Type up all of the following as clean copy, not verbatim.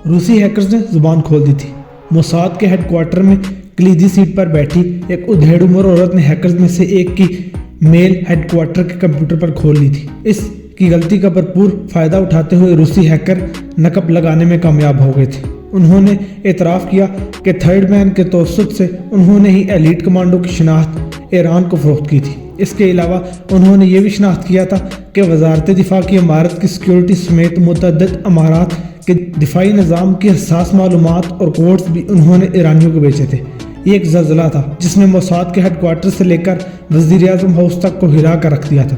روسی ہیکرز نے زبان کھول دی تھی۔ موساد کے ہیڈ کوارٹر میں کلیدی سیٹ پر بیٹھی ایک ادھیڑ عمر عورت نے ہیکرز میں سے ایک کی میل ہیڈ کوارٹر کے کمپیوٹر پر کھول لی تھی۔ اس کی غلطی کا بھرپور فائدہ اٹھاتے ہوئے روسی ہیکر نقب لگانے میں کامیاب ہو گئے تھے۔ انہوں نے اعتراف کیا کہ تھرڈ مین کے توسط سے انہوں نے ہی ایلیٹ کمانڈو کی شناخت ایران کو فروخت کی تھی۔ اس کے علاوہ انہوں نے یہ بھی شناخت کیا تھا کہ وزارت دفاع کی عمارت کی سیکیورٹی سمیت متعدد عمارات کے دفاعی نظام کی حساس معلومات اور کوڈز بھی انہوں نے ایرانیوں کو بیچے تھے۔ یہ ایک زلزلہ تھا جس نے موساد کے ہیڈ کوارٹر سے لے کر وزیر اعظم ہاؤس تک کو ہلا کر رکھ دیا تھا۔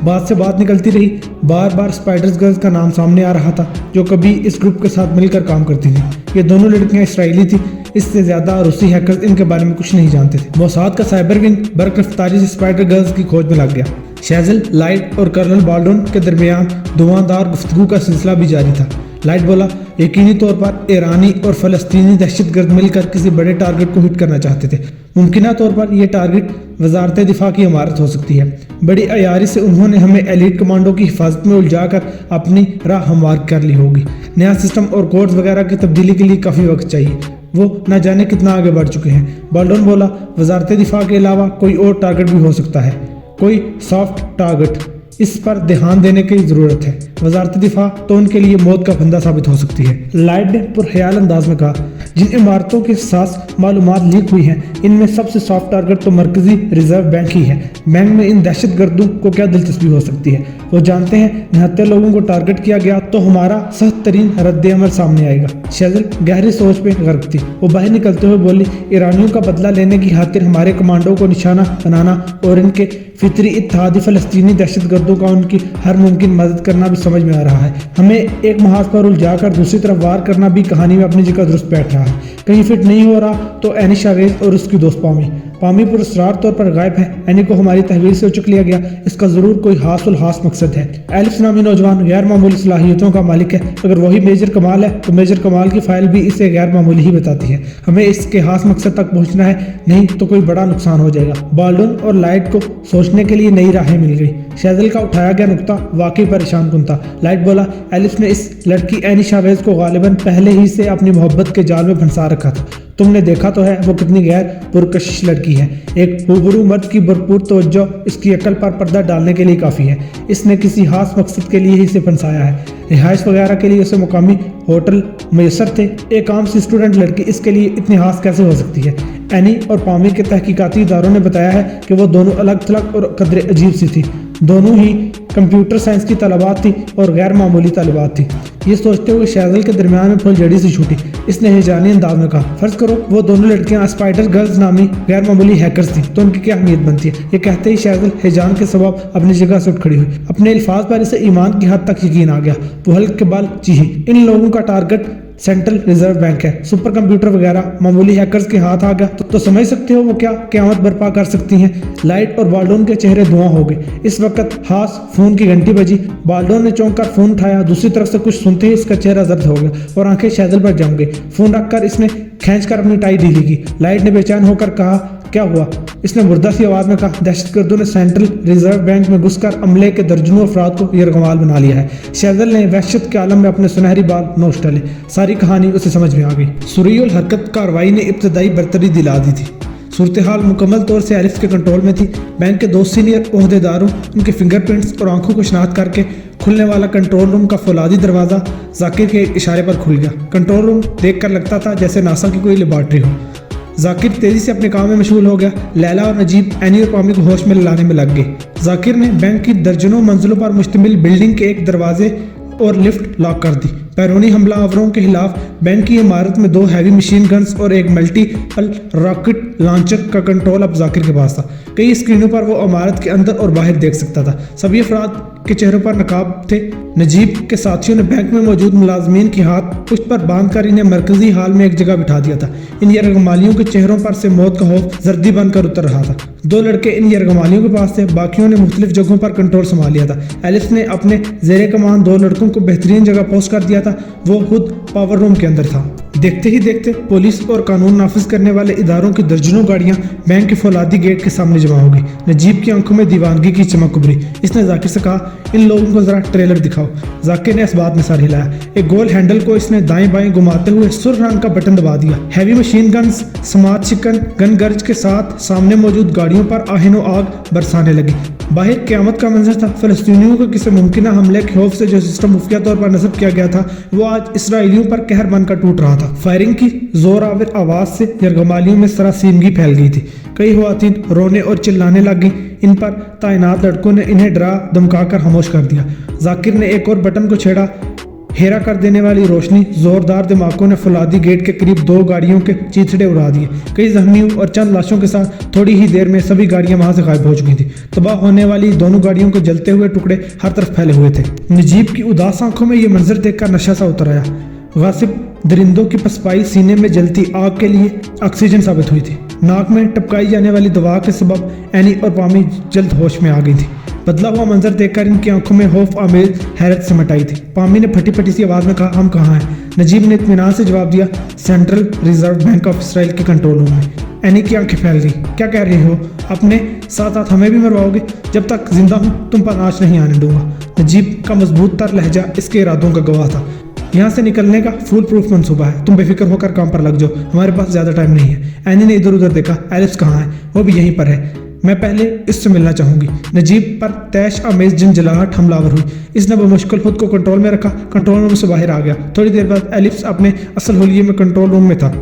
بات سے بات نکلتی رہی، بار بار اسپائڈرز گرلز کا نام سامنے آ رہا تھا جو کبھی اس گروپ کے ساتھ مل کر کام کرتی تھیں۔ یہ دونوں لڑکیاں اسرائیلی تھیں، اس سے زیادہ روسی ہیکرز ان کے بارے میں کچھ نہیں جانتے تھے۔ موساد کا سائبر ونگ برق رفتاری سے اسپائڈر گرلز کی کھوج میں لگ گیا۔ شیزل، لائٹ اور کرنل بالڈون کے درمیان دھواں گفتگو کا سلسلہ بھی جاری تھا۔ لائٹ بولا، یقینی طور پر ایرانی اور فلسطینی دہشت گرد مل کر کسی بڑے ٹارگٹ کو ہٹ کرنا چاہتے تھے۔ ممکنہ طور پر یہ ٹارگٹ وزارت دفاع کی عمارت ہو سکتی ہے۔ بڑی عیاری سے انہوں نے ہمیں ایلیٹ کمانڈو کی حفاظت میں الجھا کر اپنی راہ ہموار کر لی ہوگی۔ نیا سسٹم اور کوڈز وغیرہ کی تبدیلی کے لیے کافی وقت چاہیے، وہ نہ جانے کتنا آگے بڑھ چکے ہیں۔ بالڈون بولا، وزارت دفاع کے علاوہ کوئی اور ٹارگٹ بھی ہو سکتا ہے، کوئی سافٹ ٹارگٹ، اس پر دھیان دینے کی ضرورت ہے۔ وزارت دفاع تو ان کے لیے موت کا پھندا ثابت ہو سکتی ہے۔ لائٹ نے پرخیال انداز میں کہا، جن عمارتوں کی حساس معلومات لیک ہوئی ہیں ان میں سب سے سافٹ ٹارگٹ تو مرکزی ریزرو بینک ہی ہے۔ بینک میں ان دہشت گردوں کو کیا دلچسپی ہو سکتی ہے؟ وہ جانتے ہیں 69 لوگوں کو ٹارگٹ کیا گیا تو ہمارا سخت ترین رد عمل سامنے آئے گا۔ شیزل گہری سوچ پہ غرق تھی۔ وہ باہر نکلتے ہوئے بولی، ایرانیوں کا بدلہ لینے کی خاطر ہمارے کمانڈو کو نشانہ بنانا اور ان کے فطری اتحادی فلسطینی دہشت گردوں کا ان کی ہر ممکن مدد کرنا بھی سمجھ میں آ رہا ہے۔ ہمیں ایک محاذ پر الجھا کر دوسری طرف وار کرنا بھی کہانی میں اپنی جگہ درست بیٹھ رہا ہے۔ کہیں فٹ نہیں ہو رہا تو اینی شاویز اور اس کی دوست پامی پر اسرار طور پر غائب ہے۔ اینی کو ہماری تحویل سے اچک لیا گیا، اس کا ضرور کوئی خاص الخاص مقصد ہے۔ ایلف نامی نوجوان غیر معمولی صلاحیتوں کا مالک ہے، اگر وہی میجر کمال ہے تو میجر کمال کی فائل بھی اسے غیر معمولی ہی بتاتی ہے۔ ہمیں اس کے خاص مقصد تک پہنچنا ہے، نہیں تو کوئی بڑا نقصان ہو جائے گا۔ بالڈون اور لائٹ کو سوچنے کے لیے نئی راہیں مل گئی۔ شیزل کا اٹھایا گیا نقطہ واقعی پریشان کن تھا۔ لائٹ بولا، ایلف نے اس لڑکی اینی شاویز کو غالباً پہلے ہی سے اپنی محبت کے جال میں پھنسا رکھا تھا۔ تم نے دیکھا تو ہے وہ کتنی غیر پرکشش لڑکی ہے۔ ایک روبرو مرد کی بھرپور توجہ اس کی عقل پر پردہ ڈالنے کے لیے کافی ہے۔ اس نے کسی خاص مقصد کے لیے ہی اسے پھنسایا ہے۔ رہائش وغیرہ کے لیے اسے مقامی ہوٹل میسر تھے۔ ایک عام سی اسٹوڈنٹ لڑکی اس کے لیے اتنی خاص کیسے ہو سکتی ہے؟ اینی اور پامی کے تحقیقاتی اداروں نے بتایا ہے کہ وہ دونوں الگ تھلگ اور قدرے عجیب سی تھی۔ دونوں ہی کمپیوٹر سائنس کی طالبات تھی اور غیر معمولی طالبات تھی۔ یہ سوچتے ہوئے شیزل کے درمیان میں پھول جڑی سی چھوٹی۔ اس نے ہیجانی انداز میں کہا، فرض کرو وہ دونوں لڑکیاں اسپائڈر گرلز نامی غیر معمولی ہیکرز تھیں تو ان کی کیا اہمیت بنتی ہے؟ یہ کہتے ہی شیزل ہیجان کے سبب اپنی جگہ سے اٹھ کھڑی ہوئی۔ اپنے الفاظ پر اسے ایمان کی حد تک یقین آ گیا۔ وہ حلق کے بال چیخی، ان لوگوں کا ٹارگٹ سینٹرل ریزرو بینک ہے۔ سپر کمپیوٹر وغیرہ معمولی ہیکرز کے ہاتھ آ گیا تو سمجھ سکتے ہو وہ کیا قیامت برپا کر سکتی ہیں۔ لائٹ اور بالڈون کے چہرے دھواں ہو گئے۔ اس وقت خاص فون کی گھنٹی بجی۔ بالڈون نے چونک کر فون اٹھایا، دوسری طرف سے کچھ سنتے ہی اس کا چہرہ زرد ہو گیا اور آنکھیں شیزل پر جم گئی۔ فون رکھ کر اس نے کھینچ کر اپنی ٹائی ڈھیلی کی۔ لائٹ نے بے چین ہو کر کہا، کیا ہوا؟ اس نے مردہ سی آواز میں کہا، دہشت گردوں نے سینٹرل ریزرو بینک میں گھس کر عملے کے درجنوں افراد کو یرغمال بنا لیا ہے۔ شیزل نے وحشت کے عالم میں اپنے سنہری بال نوچ ڈالے۔ ساری کہانی اسے سمجھ میں آ گئی۔ سری الحرکت کارروائی نے ابتدائی برتری دلا دی تھی۔ صورتحال مکمل طور سے ایلف کے کنٹرول میں تھی۔ بینک کے 2 سینئر عہدیداروں، ان کے فنگر پرنٹس اور آنکھوں کو شناخت کر کے کھلنے والا کنٹرول روم کا فولادی دروازہ ذاکر کے اشارے پر کھل گیا۔ کنٹرول روم دیکھ کر لگتا تھا جیسے ناسا کی کوئی لیبارٹری ہو۔ ذاکر تیزی سے اپنے کام میں مشغول ہو گیا۔ لیلا اور نجیب اینی اور پامی کو ہوش میں لانے میں لگ گئے۔ ذاکر نے بینک کی درجنوں منزلوں پر مشتمل بلڈنگ کے ایک دروازے اور لفٹ لاک کر دی۔ بیرونی حملہ آوروں کے خلاف بینک کی عمارت میں 2 ہیوی مشین گنز اور ایک ملٹی پل راکٹ لانچر کا کنٹرول اب ذاکر کے پاس تھا۔ کئی اسکرینوں پر وہ عمارت کے اندر اور باہر دیکھ سکتا تھا۔ سبھی افراد کے چہروں پر نقاب تھے۔ نجیب کے ساتھیوں نے بینک میں موجود ملازمین کے ہاتھ پشت پر باندھ کر انہیں مرکزی ہال میں ایک جگہ بٹھا دیا تھا۔ ان یرغمالیوں کے چہروں پر سے موت کا خوف زردی بن کر اتر رہا تھا۔ 2 لڑکے ان یرغمالیوں کے پاس تھے، باقیوں نے مختلف جگہوں پر کنٹرول سنبھال لیا تھا۔ ایلف نے اپنے زیر کمان 2 لڑکوں کو بہترین جگہ پوسٹ کر دیا تھا، وہ خود پاور روم کے اندر تھا۔ देखते ही देखते पुलिस और कानून नाफिज करने वाले इदारों की दर्जनों गाड़ियां बैंक के फौलादी गेट के सामने जमा हो गई। नजीब की आंखों में दीवानगी की चमक उभरी। इसने जाकिर से कहा, इन लोगों को जरा ट्रेलर दिखाओ। जाकिर ने इस बात में सर हिलाया। एक गोल हैंडल को इसने दाएं बाएं घुमाते हुए सुर रंग का बटन दबा दिया। हैवी मशीन गन्स समाज शिकन गन गर्ज के साथ सामने मौजूद गाड़ियों पर आहिनो आग बरसाने लगी। बाहर क़यामत का मंजर था। फ़लस्तीनियों को किसी मुमकिन हमले के खौफ से जो सिस्टम मुफ्तिया तौर पर नस्ब किया गया था, वो आज इसराइलियों पर कहर बनकर टूट रहा था। फायरिंग की जोर आवर आवाज़ से यरगमालियों में सरासीमगी फैल गई थी। कई ख़वातीन रोने और चिल्लाने लग गईं। इन पर तैनात लड़कों ने इन्हें डरा धमका कर खामोश कर दिया। जाकिर ने एक और बटन को छेड़ा। हेरा कर देने वाली रोशनी, जोरदार धमाकों ने फौलादी गेट के करीब 2 गाड़ियों के चीथड़े उड़ा दिए। कई जख्मियों और चंद लाशों के साथ थोड़ी ही देर में सभी गाड़ियां वहां से गायब हो चुकी थी। तबाह होने वाली दोनों गाड़ियों के जलते हुए टुकड़े हर तरफ फैले हुए थे। नजीब की उदास आंखों में ये मंजर देखकर नशा सा उतर आया। गासिब दरिंदों की पसपाई सीने में जलती आग के लिए ऑक्सीजन साबित हुई थी। नाक में टपकाई जाने वाली दवा के सबब एनी और पामी जल्द होश में आ गई थी। बदला हुआ मंजर देखकर इनकी आंखों में खौफ आमेज हैरत सिमट आई थी। पामी ने फटी फटी सी आवाज में कहा, हम कहाँ हैं? नजीब ने इत्मीनान से जवाब दिया, central reserve bank of Israel के कंट्रोल रूम में। एनी की आंखें फैल गई। क्या कह रहे हो? अपने साथ साथ हमें भी मरवाओगे? जब तक जिंदा हूँ तुम पर आँच नहीं आने दूंगा। नजीब का मजबूत तर लहजा इसके इरादों का गवाह था। यहाँ से निकलने का फुल प्रूफ मंसूबा है। तुम बेफिक्र होकर काम पर लग जाओ, हमारे पास ज़्यादा टाइम नहीं है। एनी ने इधर उधर देखा। एलिस कहाँ है? वो भी यहीं पर है। मैं पहले इससे मिलना चाहूंगी। नजीब पर तैश आमेज झंझलाहट हमलावर हुई। इसने बमुश्किल खुद को कंट्रोल में रखा। कंट्रोल रूम से बाहर आ गया। थोड़ी देर बाद एलिस अपने असल होलिये में कंट्रोल रूम में था।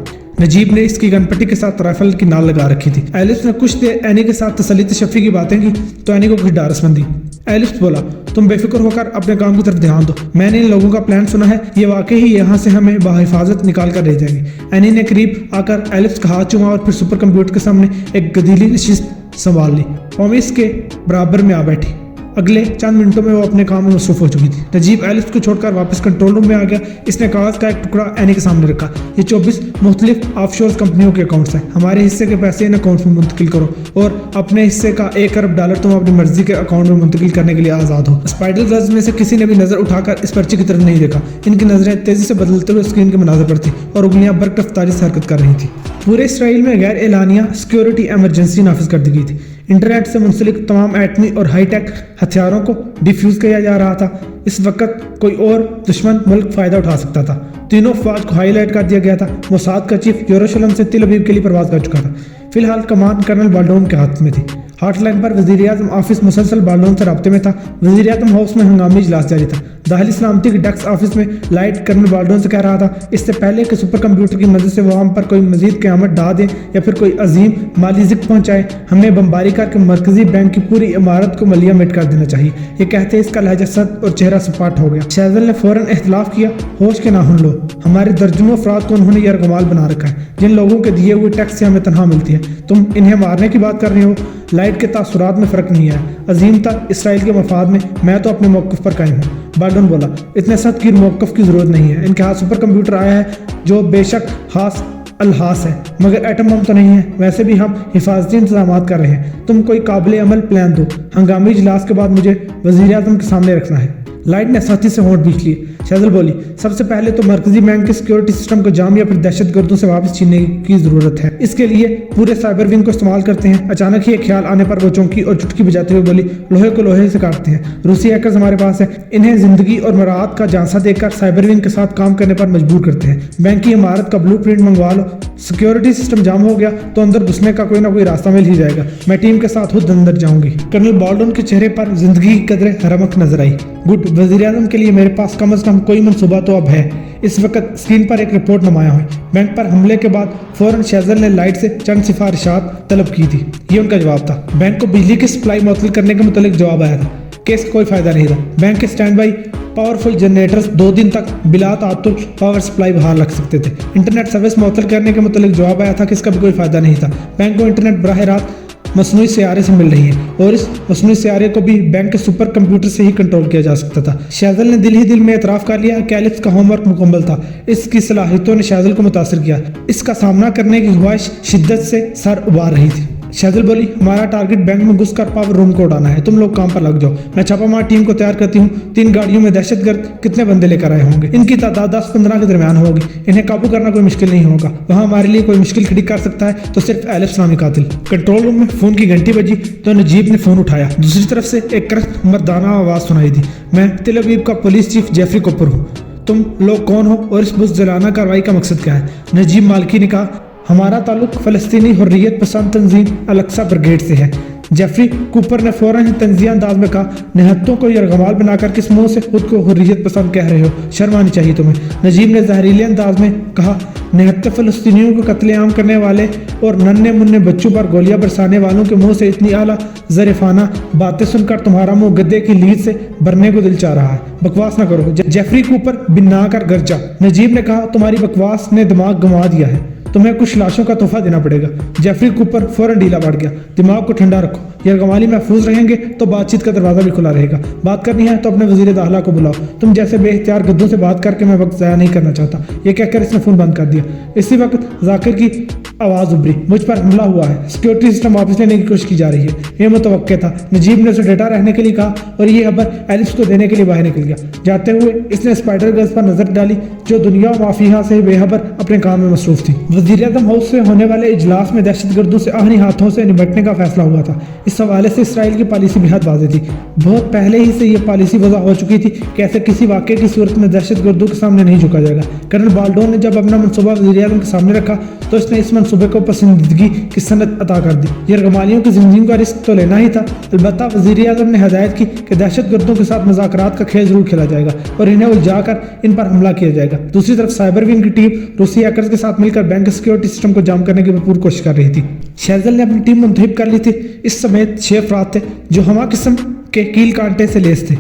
नजीब ने इसकी गनपट्टी के साथ राइफल की नाल लगा रखी थी। एलिस ने कुछ देर एनी के साथ तसल्ली तशफ़ी की बातें की तो एनी को कुछ डारस बंदी। एलिस बोला, तुम बेफिक्र होकर अपने काम की तरफ ध्यान दो। मैंने इन लोगों का प्लान सुना है। ये वाकई ही यहाँ से हमें बाहिफाजत निकाल कर ले जाएंगे। एनी ने करीब आकर एलिस का हाथ चूमा और फिर सुपर कंप्यूटर के सामने एक गदीली नशिस्त संभाल ली। पॉमिस के बराबर में आ बैठी। अगले चंद मिनटों में वो अपने काम में मसरूफ हो चुकी थी। नजीब एलिस को छोड़कर वापस कंट्रोल रूम में आ गया। इसने कागज का एक टुकड़ा एनी के सामने रखा। ये 24 मुख्तलिफ ऑफशोर कंपनियों के अकाउंट्स हैं। हमारे हिस्से के पैसे इन अकाउंट्स में मुंतकिल करो और अपने हिस्से का $1 अरब तुम अपनी मर्जी के अकाउंट में मुंतकिल करने के लिए आज़ाद हो। स्पाइडर गर्ल्स में से किसी ने भी नजर उठाकर इस पर्ची की तरफ नहीं देखा। इनकी नजरें तेजी से बदलते हुए स्क्रीन के मनाज़र पर थी और उंगलियां बर्क रफ्तारी से हरकत कर रही थी। पूरे इसराइल में गैर एलानिया सिक्योरिटी एमरजेंसी नाफिज कर दी गई थी। इंटरनेट से मुंसलिक तमाम एटमी और हाईटेक हथियारों को डिफ्यूज किया जा रहा था। इस वक्त कोई और दुश्मन मुल्क फ़ायदा उठा सकता था। तीनों अफवाज को हाईलाइट कर दिया गया था। मोसाद का चीफ यरूशलेम से तिल अवीव के लिए परवाज कर चुका था। फिलहाल कमान कर्नल बाल्डोन के हाथ में थी। हॉटलाइन पर वज़ीर-ए-आज़म ऑफिस मुसलसल बाल्डोन से राब्ते में था। वज़ीर-ए-आज़म हाउस में हंगामी इजलास जारी था। दाखिली सलामती के डेस्क ऑफिस में लाइट कर्नल बाल्डोन से कह रहा था, इससे पहले कि सुपर कंप्यूटर की मदद से वो हम पर कोई मजीद क़यामत ढा दें या फिर कोई अजीम माली ज़िक पहुँचाए, हमें बमबारी करके मरकजी बैंक की पूरी इमारत को मलिया मिट कर देना चाहिए। ये कहते इसका लहजा सख्त और चेहरा सपाट हो गया। शहज़ल ने फौरन एहतलाफ किया, होश के नाखून लो। हमारे दर्जनों अफराद को उन्होंने यरगमाल बना रखा है जिन लोगों के दिए हुए टैक्स से हमें तनख्वाह मिलती है। तुम इन्हें मारने की बात कर रहे हो। लाइट के तासुरात में फ़र्क नहीं है। अजीम तक इसराइल के मफाद में मैं तो अपने मौक़िफ़ पर कायम हूँ। बाल्डोन बोला, इतने सख्त की मौक़िफ़ की ज़रूरत नहीं है। इनके हाथ सुपर कंप्यूटर आया है जो बेशक हास अलहास है, मगर एटम बम तो नहीं है। वैसे भी हम हिफाजती इंतजाम कर रहे हैं। तुम कोई काबिल अमल प्लान दो। हंगामी इजलास के बाद मुझे वज़ीर-ए-आज़म के सामने रखना है। लाइट ने साथी से होंठ बीच लिए। शहज़ल बोली, सबसे पहले तो मरकजी बैंक के सिक्योरिटी सिस्टम को जाम या फिर दहशतगर्दों से वापस छीनने की ज़रूरत है। इसके लिए पूरे साइबर विंग को इस्तेमाल करते हैं। अचानक ही एक ख्याल आने पर वो चौंकी और चुटकी बजाते हुए बोली, लोहे को लोहे से काटते हैं। रूसी हैकर्स हमारे पास है। इन्हें जिंदगी और मराहत का झांसा देकर साइबर विंग के साथ काम करने पर मजबूर करते हैं। बैंक की इमारत का ब्लूप्रिंट मंगवा लो। सिक्योरिटी सिस्टम जाम हो गया तो अंदर घुसने का कोई ना कोई रास्ता मिल ही जाएगा। मैं टीम के साथ खुद अंदर जाऊंगी। कर्नल बाल्डोन के चेहरे पर जिंदगी की कदरें हरमक नजर आई। गुड, वज़ीर-ए-आज़म के लिए मेरे पास कम से कम कोई मंसूबा तो अब है। इस वक्त स्क्रीन पर एक रिपोर्ट नुमाया हुई। बैंक पर हमले के बाद फौरन शहज़ल ने लाइट से चंद सिफारिशात तलब की थी। ये उनका जवाब था। बैंक को बिजली की सप्लाई मुअत्तल करने के मुतालिक जवाब आया था कि इसका कोई फायदा नहीं था। बैंक के स्टैंड बाई पावरफुल जनरेटर्स 2 दिन तक बिला तातुल पावर सप्लाई बहाल रख सकते थे। इंटरनेट सर्विस मुअत्तल करने के मुतालिक जवाब आया था कि इसका भी कोई फायदा नहीं था। बैंक को इंटरनेट बराह रास्त मसनूई सियारे से मिल रही है और इस मसनूई सियारे को भी बैंक के सुपर कंप्यूटर से ही कंट्रोल किया जा सकता था। शहज़ल ने दिल ही दिल में एतराफ़ कर लिया कि एलिस का होमवर्क मुकम्मल था। इसकी सलाहियतों ने शहज़ल को मुतासिर किया। इसका सामना करने की ख्वाहिश शिद्दत से सर उबार रही थी। शेजल बोली, हमारा टारगेट बैंक में घुसकर पावर रूम को उड़ाना है, तुम लोग काम पर लग जाओ, मैं छापामार टीम को तैयार करती हूँ। 3 गाड़ियों में दहशतगर्द कितने बंदे लेकर आए होंगे? इनकी तादाद 10-15 के दरमियान होगी, इन्हें काबू करना कोई मुश्किल नहीं होगा। वहाँ हमारे लिए कोई मुश्किल खड़ी कर सकता है तो सिर्फ एलिफ नामी कातिल। कंट्रोल रूम में फोन की घंटी बजी तो नजीब ने फोन उठाया। दूसरी तरफ से एक करख्त मर्दाना आवाज सुनाई दी, मैं तेल अवीव का पुलिस चीफ जेफरी कूपर हूँ, तुम लोग कौन हो और इस बुज़दिलाना कार्रवाई का मकसद क्या है? नजीब मालिकी ने कहा, हमारा ताल्लुक फ़लस्तीनी हुर्रियत पसंद तंजीम अल-अक्सा ब्रिगेड से है। जेफरी कूपर ने फौरन ही तंज़िया अंदाज में कहा, निहत्तों को यरगमाल बनाकर किस मुंह से खुद को हुर्रियत पसंद कह रहे हो? शर्म आनी चाहिए तुम्हें। नजीब ने जहरीले अंदाज में कहा, निहत्ते फ़लस्तीनियों को कत्लेआम करने वाले और नन्हे मुन्ने बच्चों पर गोलियां बरसाने वालों के मुंह से इतनी आला ज़रीफ़ाना बातें सुनकर तुम्हारा मुंह गद्दे की लीद से भरने को दिल चाह रहा है। बकवास ना करो। जेफरी कूपर बिन्ना कर घर जा। नजीब ने कहा, तुम्हारी बकवास ने दिमाग गंवा दिया है, तुम्हें कुछ लाशों का तोहफा देना पड़ेगा। जेफरी कूपर फौरन ढीला पड़ गया, दिमाग को ठंडा रखो, यरगमाली महफूज रहेंगे तो बातचीत का दरवाजा भी खुला रहेगा। बात करनी है तो अपने वजीर दाखिला को बुलाओ, तुम जैसे बेइख्तियार गद्दों से बात करके मैं वक्त ज़ाया नहीं करना चाहता। ये कहकर इसने फोन बंद कर दिया। इसी वक्त जाकिर की आवाज़ उभरी, मुझ पर हमला हुआ है, सिक्योरिटी सिस्टम वापस लेने की कोशिश की जा रही है। यह मुतवक्के था। नजीब ने उसे डेटा रहने के लिए कहा और ये खबर एलिफ को देने के लिए बाहर निकल गया। जाते हुए इसने स्पाइडर गर्ल्स पर नजर डाली जो दुनिया माफिया से बेखबर अपने काम में मसरूफ थी। वज़ीर-ए-आज़म हाउस से होने वाले इजलास में दहशतगर्दों से आखिरी हाथों से निपटने का फैसला हुआ था। इस हवाले से इसराइल की पॉलिसी बेहद वाज़ेह थी। बहुत पहले ही से यह पॉलिसी वज़ा हो चुकी थी कि ऐसे किसी वाक़े की सूरत में दहशतगर्दों के सामने नहीं झुका जाएगा। कर्नल बाल्डोन ने जब अपना मनसूबा वज़ीर-ए-आज़म के सामने रखा तो इसने इस मनसूबे को पसंदीदगी की सनद अता कर दी। यरगमालियों की ज़िंदगी का रिस्क तो लेना ही था। अलबत्ता वज़ीर-ए-आज़म ने हदायत की कि दहशतगर्दों के साथ मुज़ाकरात का खेल जरूर खेला जाएगा और इन्हें उलझाकर इन पर हमला किया जाएगा। दूसरी तरफ साइबर विंग की टीम रूसी हैकर्स के साथ मिलकर बैंक सिक्योरिटी सिस्टम को जाम करने की भरपूर कोशिश कर रही थी। शेजल ने अपनी टीम मुंतखब कर ली थी। इस समेत 6 अफराद थे जो हमा किस्म के कील कांटे से लेस थे।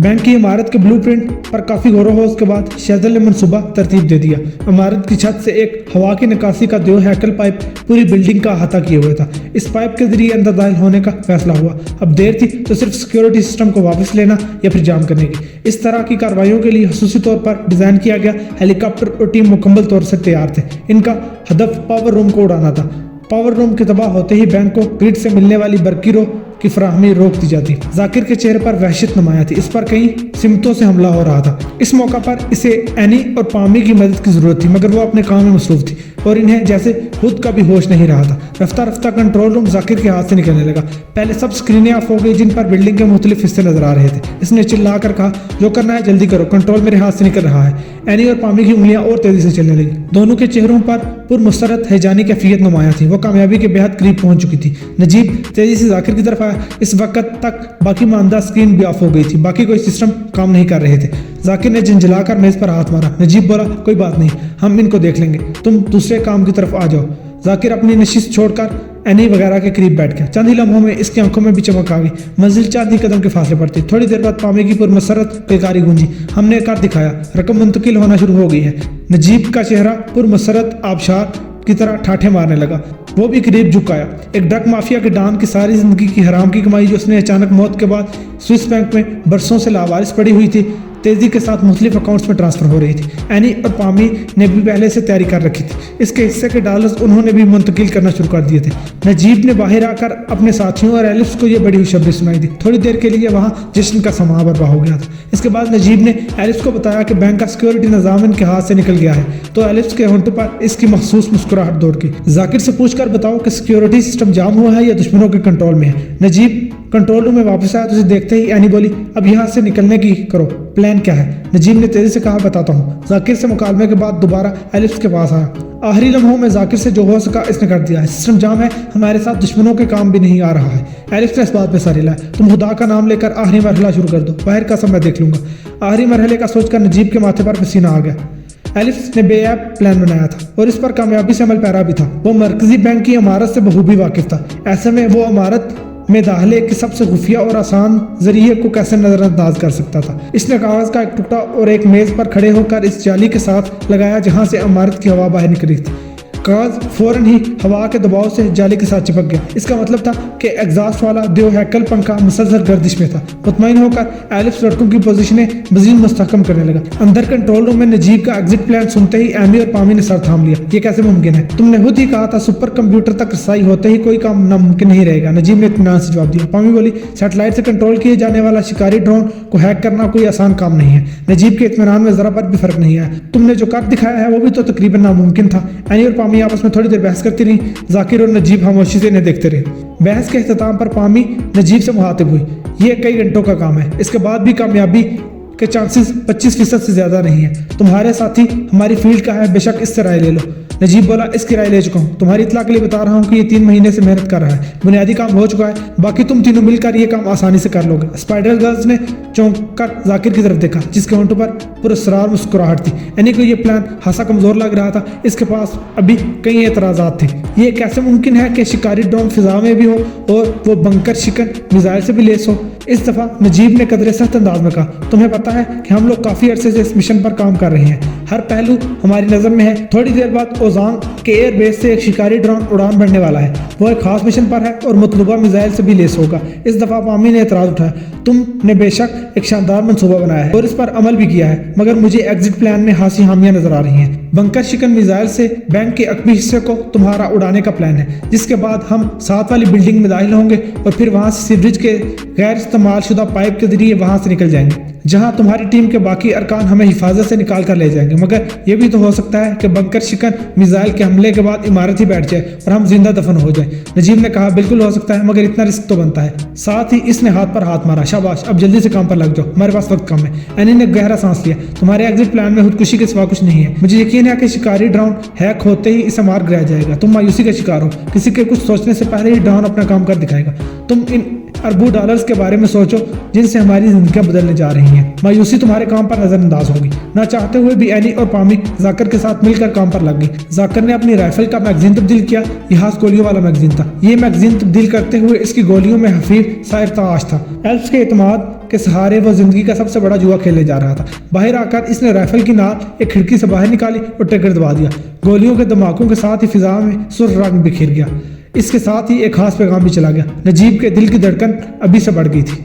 बैंक की इमारत के ब्लूप्रिंट पर काफ़ी गौर होश के बाद शेजल ने मनसूबा तरतीब दे दिया। इमारत की छत से एक हवा की निकासी का 2 हैकल पाइप पूरी बिल्डिंग का अहाता किए हुए था। इस पाइप के जरिए अंदर दाखिल होने का फैसला हुआ। अब देर थी तो सिर्फ सिक्योरिटी सिस्टम को वापस लेना या फिर जाम करने की। इस तरह की कार्रवाइयों के लिए खसूसी तौर पर डिज़ाइन किया गया हेलीकॉप्टर और टीम मुकम्मल तौर से तैयार थे। इनका हदफ पावर रूम को उड़ाना था। पावर रूम के तबाह होते ही बैंक को ग्रिड से मिलने वाली बरकी रो की फराहमी रोक दी जाती। जाकिर के चेहरे पर वहशत नुमाया थी। इस पर कई सिमतों से हमला हो रहा था। इस मौका पर इसे एनी और पामी की मदद की जरूरत थी, मगर वो अपने काम में मसरूफ थी और इन्हें जैसे खुद का भी होश नहीं रहा था। रफ्ता रफ्ता कंट्रोल रूम जाकिर के हाथ से निकलने लगा। पहले सब स्क्रीनें ऑफ हो गई जिन पर बिल्डिंग के मुख्तलिफ हिस्से नजर आ रहे थे। इसने चिल्ला कर कहा, जो करना है जल्दी करो, कंट्रोल मेरे हाथ से निकल रहा है। एनी और पामी की उंगलियां और तेजी से चलने लगी। दोनों के चेहरों पर पुरमसरत हैजानी कैफियत नुमाया थी। वो कामयाबी के बेहद करीब पहुंच चुकी थी। नजीब तेजी से जाकिर की तरफ आया। इस वक्त तक बाकी मानदा स्क्रीन भी ऑफ हो गई थी। बाकी कोई सिस्टम काम नहीं कर रहे थे। जाकिर ने झंझलाकर मेज पर हाथ मारा। नजीब बोला, कोई बात नहीं, हम इनको देख लेंगे, तुम दूसरे काम की तरफ आ जाओ। जाकिर अपनी नशिस्त छोड़कर एनी वगैरह के करीब बैठ गया। चंद ही लम्हों में इसकी आंखों में भी चमक आ गई। मंजिल चंद ही कदम के फासले पर थी। थोड़ी देर बाद पामे की पुरमसरत बेकारी गूंजी। हमने कर दिखाया, रकम मुंतकिल होना शुरू हो गई है। नजीब का चेहरा पुरमसरत आबशार की तरह ठाठे मारने लगा। वो भी करीब झुकाया। एक ड्रग माफिया के डॉन की सारी जिंदगी की हराम की कमाई जो उसने अचानक मौत के बाद स्विस बैंक में बरसों से लावारिस पड़ी हुई थी, तेजी के साथ मुख्तलिफ अकाउंट्स में ट्रांसफर हो रही थी। एनी और पामी ने भी पहले से तैयारी कर रखी थी। इसके हिस्से के डॉलर्स उन्होंने भी मुंतकिल करना शुरू कर दिए थे। नजीब ने बाहर आकर अपने साथियों और एलिफ्स को यह बड़ी खुशखबरी सुनाई दी। थोड़ी देर के लिए वहाँ जश्न का समा बर्पा हो गया था। इसके बाद नजीब ने एलिफ्स को बताया कि बैंक का सिक्योरिटी निज़ाम इनके हाथ से निकल गया है, तो एलिफ्स के होंठों पर इसकी मखसूस मुस्कुराहट दौड़ गई। जाकिर से पूछकर बताओ कि सिक्योरिटी सिस्टम जाम हुआ है या दुश्मनों के कंट्रोल में है। नजीब कंट्रोल रूम में वापस आया तो उसे देखते ही एनी बोली, अब यहाँ से निकलने की करो, प्लान क्या है? नजीब ने तेजी से कहा, बताता हूँ। जाकिर से मुकालमे के बाद दोबारा एलिफ्स के पास आया। आखिरी लम्हों में जाकिर से जो हो सका इसने कर दिया है। सिस्टम जाम है, हमारे साथ दुश्मनों के काम भी नहीं आ रहा है। एलिफ्स ने इस बात पे सर हिलाया। तुम खुदा का नाम लेकर आखिरी मरहला शुरू कर दो, बाहर का सब मैं देख लूंगा। आखिरी मरहले का सोचकर नजीब के माथे पर पसीना आ गया। एलिफ्स ने बेऐब प्लान बनाया था और इस पर कामयाबी से अमल पैरा भी था। वो मरकजी बैंक की इमारत से बखूबी वाकिफ था। ऐसे में वो इमारत में दाखिले के सबसे खुफिया और आसान जरिए को कैसे नजरअंदाज कर सकता था। इसने कागज का एक टुकड़ा और एक मेज पर खड़े होकर इस जाली के साथ लगाया जहां से इमारत की हवा बाहर निकली थी। काज फौरन ही हवा के दबाव से जाली के साथ चिपक गया। इसका मतलब था कि एग्जॉस्ट वाला देव हैकल पंखा मुसलसल गर्दिश में था। मुतमईन होकर एलिस लड़कों की पोजीशनें मजीद मुस्तहकम करने लगा। अंदर कंट्रोल रूम में नजीब का एग्जिट प्लान सुनते ही एमी और पामी ने सर थाम लिया। ये कैसे मुमकिन है? तुमने खुद ही कहा था सुपर कंप्यूटर तक रसाई होते ही कोई काम नामुमकिन नहीं रहेगा। नजीब ने इत्मीनान से जवाब दिया। पामी बोली, सैटेलाइट से कंट्रोल किए जाने वाला शिकारी ड्रोन को हैक करना कोई आसान काम नहीं है। नजीब के इत्मीनान में जरा पर भी फर्क नहीं आया। तुमने जो कर दिखाया है वो भी तो तकरीबन नामुमकिन था। एनी और पामी आपस में थोड़ी देर बहस करती रही। जाकिर और नजीब खामोशी से इन्हें देखते रहे। बहस के इख्तिताम पर पामी नजीब से मुखातिब हुई। ये कई घंटों का काम है, इसके बाद भी कामयाबी के चांसेस 25% से ज्यादा नहीं है। तुम्हारे साथी हमारी फील्ड का है, बेशक इससे राय ले लो। नजीब बोला, इसकी राय ले चुका हूँ। तुम्हारी इत्तला के लिए बता रहा हूँ कि ये 3 महीने से मेहनत कर रहा है। बुनियादी काम हो चुका है, बाकी तुम तीनों मिलकर ये काम आसानी से कर लोगे। स्पाइडर गर्ल्स ने चौंक कर जाकिर की तरफ देखा, जिसके होंठों पर पुरस्कार मुस्कुराहट थी। यानी कि ये प्लान खासा कमजोर लग रहा था। इसके पास अभी कई एतराजात थे। ये कैसे मुमकिन है कि शिकारी ड्रोन फिजा में भी हो और वो बंकर शिकन मिसाइल से भी लेस हो? इस दफा नजीब ने कदरे सख्त अंदाज में कहा, तुम्हें पता है कि हम लोग काफी अरसे से इस मिशन पर काम कर रहे हैं। हर पहलू हमारी नजर में है। थोड़ी देर बाद ओजांग के एयर बेस से एक शिकारी ड्रोन उड़ान भरने वाला है। वो एक खास मिशन पर है और मतलूबा मिसाइल से भी लेस होगा। इस दफा पामी ने एतराज उठाया, तुमने बेशक एक शानदार मंसूबा बनाया है और इस पर अमल भी किया है, मगर मुझे एग्जिट प्लान में हासी हामियां नजर आ रही हैं। बंकर शिकन मिसाइल से बैंक के अकबी हिस्से को तुम्हारा उड़ाने का प्लान है, जिसके बाद हम साथ वाली बिल्डिंग में दाखिल होंगे और फिर वहां से सीवरेज के गैर इस्तेमाल शुदा पाइप के जरिए वहां से निकल जाएंगे, जहां तुम्हारी टीम के बाकी अरकान हमें हिफाजत से निकाल कर ले जाएंगे। मगर यह भी तो हो सकता है कि बंकर शिकन मिसाइल के हमले के बाद इमारत ही बैठ जाए और हम जिंदा दफन हो जाए। नजीब ने कहा, बिल्कुल हो सकता है, मगर इतना रिस्क तो बनता है। साथ ही इसने हाथ पर हाथ मारा। शाबाश, अब जल्दी से काम पर लग जाओ, हमारे पास वक्त कम है। एनी ने गहरा सांस लिया। तुम्हारे एग्जिट प्लान में खुदकुशी के सिवा कुछ नहीं है। मुझे यकीन है कि शिकारी ड्रोन हैक होते ही इसे मार गिराया जाएगा। तुम मायूसी का शिकार हो। किसी के कुछ सोचने से पहले ही ड्रोन अपना काम कर दिखाएगा। तुम इन अरबों डॉलर्स के बारे में सोचो जिनसे हमारी जिंदगियां बदलने जा रही हैं। मायूसी तुम्हारे काम पर नजरअंदाज होगी। ना चाहते हुए भी एनी और पामी जाकर के साथ मिलकर काम पर लग गई। जाकर ने अपनी राइफल का मैगजीन तब्दील किया। यह हाथ गोलियों वाला मैगजीन था। ये मैगजीन तब्दील करते हुए इसकी गोलियों में हफीज साइरताश था। एल्फ्स के एतमाद के सहारे वो जिंदगी का सबसे बड़ा जुआ खेलने जा रहा था। बाहर आकर इसने राइफल की नाल एक खिड़की से बाहर निकाली और ट्रिगर दबा दिया। गोलियों के धमाकों के साथ ही फिजा में सुर्ख रंग बिखर गया। इसके साथ ही एक खास पैगाम भी चला गया। नजीब के दिल की धड़कन अभी से बढ़ गई थी।